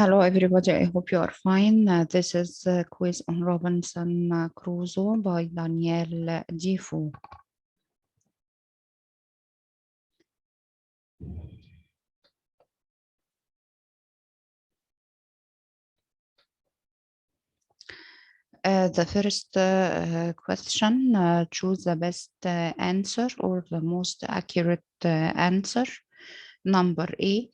Hello everybody, I hope you are fine. This is a quiz on Robinson Crusoe by Daniel Defoe. The first question, choose the best answer or the most accurate answer. Number A,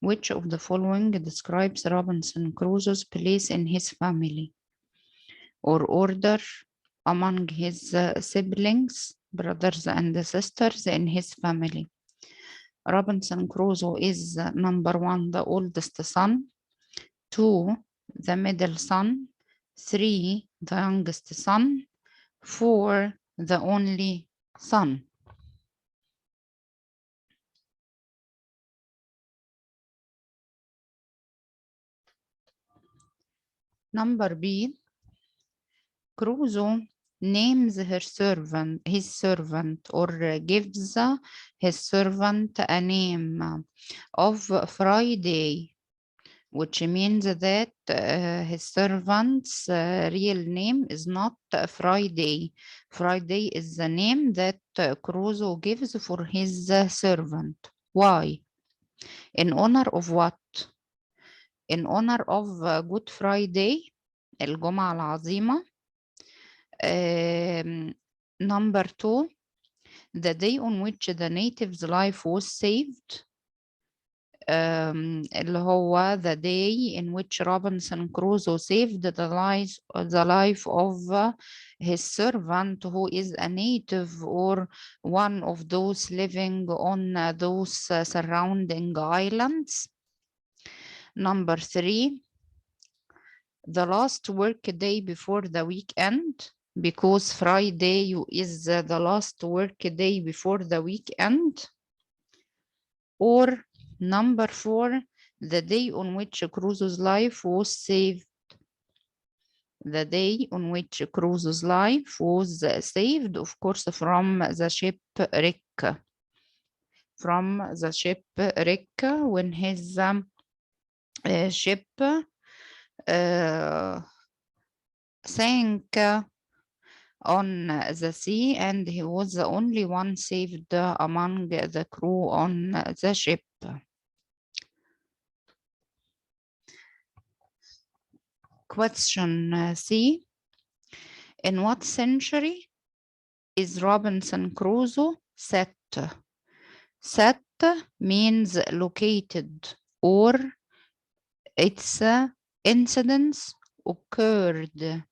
which of the following describes Robinson Crusoe's place in his family or order among his siblings, brothers and sisters in his family? Robinson Crusoe is number 1, the oldest son, 2, the middle son, 3, the youngest son, 4, the only son. Number B, Crusoe names his servant or gives his servant a name of Friday, which means that his servant's real name is not Friday. Friday is the name that Crusoe gives for his servant. Why? In honor of what? In honor of Good Friday, الجمعة العظيمة. Number 2, the day on which the native's life was saved. اللي هو the day in which Robinson Crusoe saved the life of his servant who is a native or one of those living on those surrounding islands. Number 3, the last work day before the weekend, because Friday is the last work day before the weekend. Or number 4, the day on which Crusoe's life was saved. The day on which Crusoe's life was saved, of course, from the shipwreck. From the shipwreck, when his ship sank on the sea, and he was the only one saved among the crew on the ship. Question C. In what century is Robinson Crusoe set? Set means located, or its incidents occurred.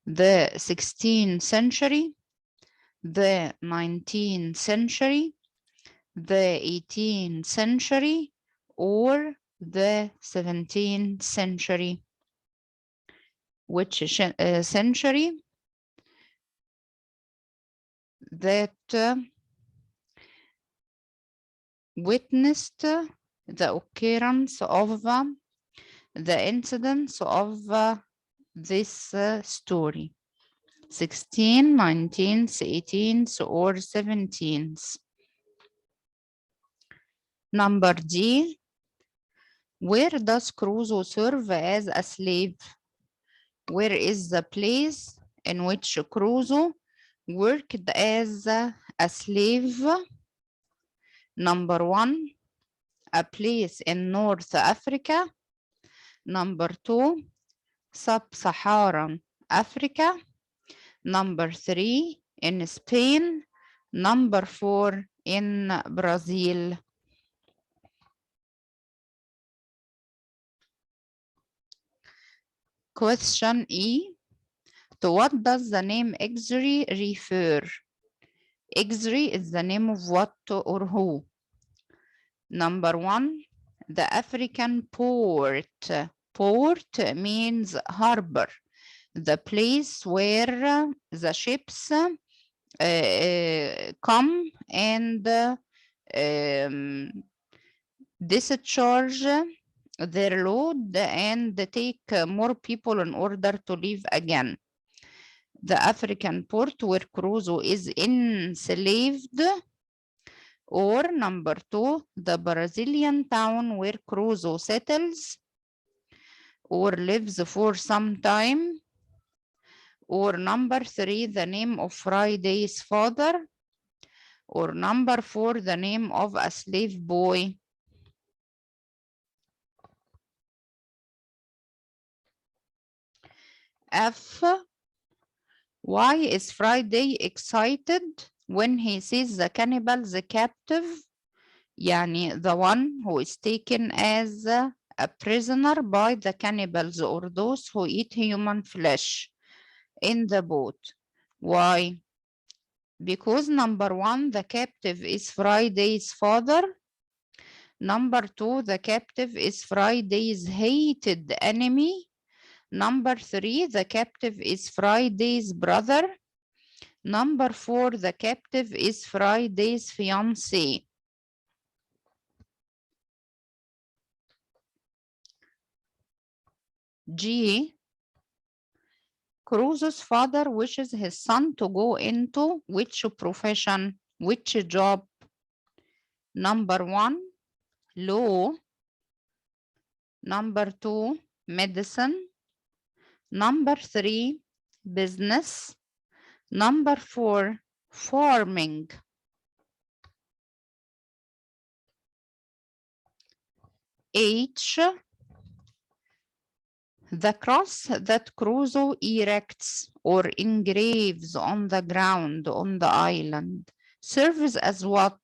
The 16th century, the 19th century, the 18th century, or the 17th century. Which century? That witnessed the occurrence of the incidents of this story. 16th, 19th, 18th, or 17th. Number D. Where does Crusoe serve as a slave? Where is the place in which Crusoe worked as a slave? Number 1, a place in North Africa. Number 2, Sub-Saharan Africa. Number 3, in Spain. Number 4, in Brazil. Question E. To what does the name Exery refer? Exery is the name of what or who? Number 1, the African port. Port means harbor, the place where the ships come and discharge their load and take more people in order to leave again. The African port where Crusoe is enslaved. Or number 2, the Brazilian town where Crusoe settles. or lives for some time, or number 3, the name of Friday's father, or number 4, the name of a slave boy. F. Why is Friday excited when he sees the cannibals captive? يعني the one who is taken as a prisoner by the cannibals, or those who eat human flesh, in the boat. Why? Because number 1, the captive is Friday's father. Number 2, the captive is Friday's hated enemy. Number 3, the captive is Friday's brother. Number 4, the captive is Friday's fiancé. G. Crusoe's father wishes his son to go into which profession, which job? Number 1, law. Number 2, medicine. Number 3, business. Number 4, farming. H. The cross that Crusoe erects or engraves on the ground on the island serves as what?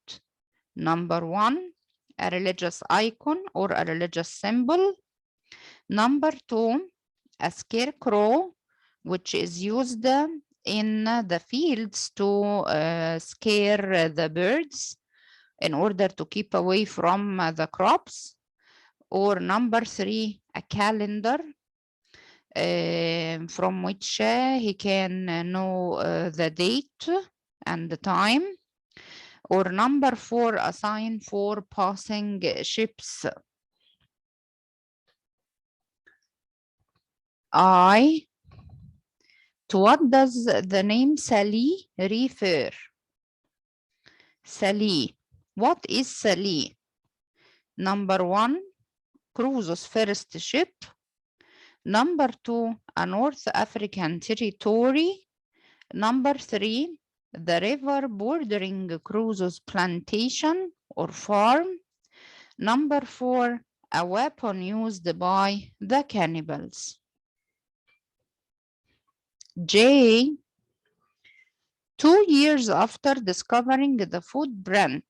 Number 1, a religious icon or a religious symbol. Number 2, a scarecrow, which is used in the fields to scare the birds in order to keep away from the crops. Or number 3, a calendar from which he can know the date and the time. Or number 4, a sign for passing ships. I. To what does the name Sallee refer? Sallee. What is Sallee? Number 1, Crusoe's first ship. Number 2, a North African territory. Number 3, the river bordering Crusoe's plantation or farm. Number 4, a weapon used by the cannibals. J. 2 years after discovering the footprint,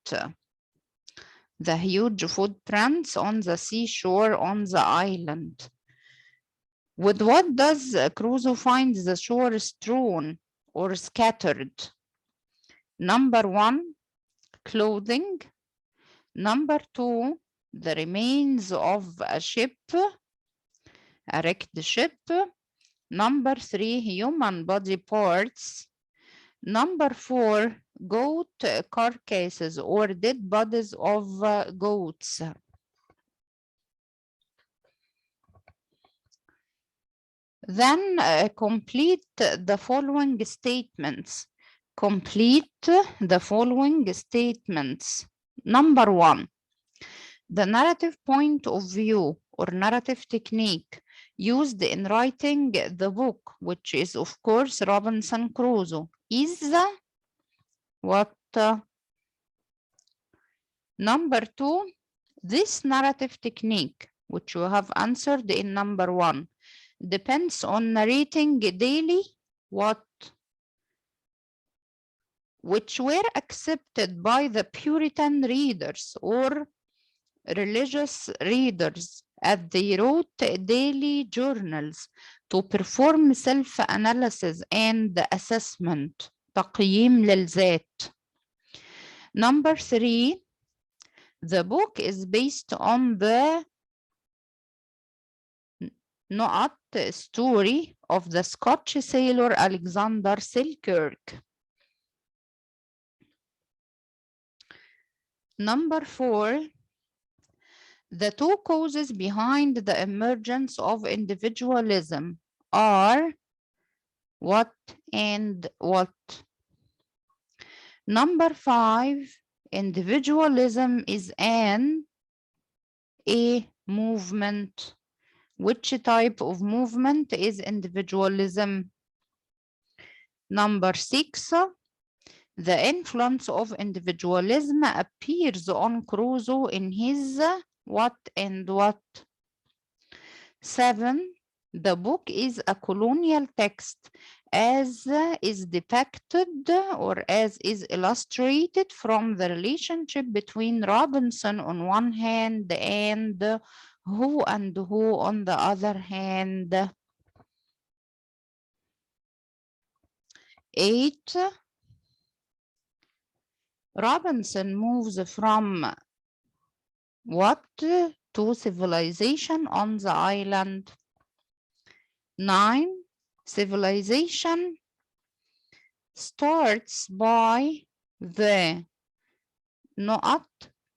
the huge footprints on the seashore on the island, with what does Crusoe find the shore strewn or scattered? Number 1, clothing. Number 2, the remains of a ship, a wrecked ship. Number 3, human body parts. Number 4, goat carcasses or dead bodies of goats. Then complete the following statements. Complete the following statements. Number 1, the narrative point of view or narrative technique used in writing the book, which is of course Robinson Crusoe, is what? Number 2, this narrative technique, which you have answered in number 1, depends on narrating daily what? Which were accepted by the Puritan readers or religious readers as they wrote daily journals to perform self-analysis and assessment, تقييم للذات. Number 3, the book is based on the story of the Scotch sailor Alexander Selkirk. Number 4, the 2 causes behind the emergence of individualism are what and what? Number 5, individualism is a movement. Which type of movement is individualism? Number 6, the influence of individualism appears on Crusoe in his what and what? 7, the book is a colonial text as is depicted or as is illustrated from the relationship between Robinson on one hand and who on the other hand. 8, Robinson moves from what to civilization on the island? 9, civilization starts by the not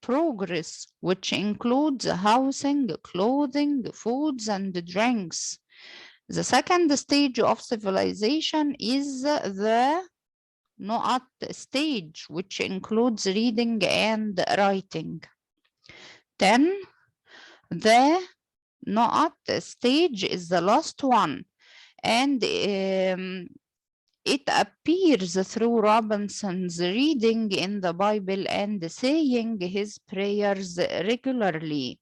progress, which includes housing, clothing, foods, and drinks. The second stage of civilization is the not stage, which includes reading and writing. 10, the not stage is the last one, and it appears through Robinson's reading in the Bible and saying his prayers regularly.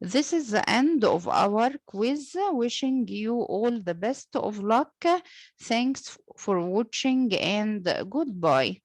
This is the end of our quiz. Wishing you all the best of luck. Thanks for watching and goodbye.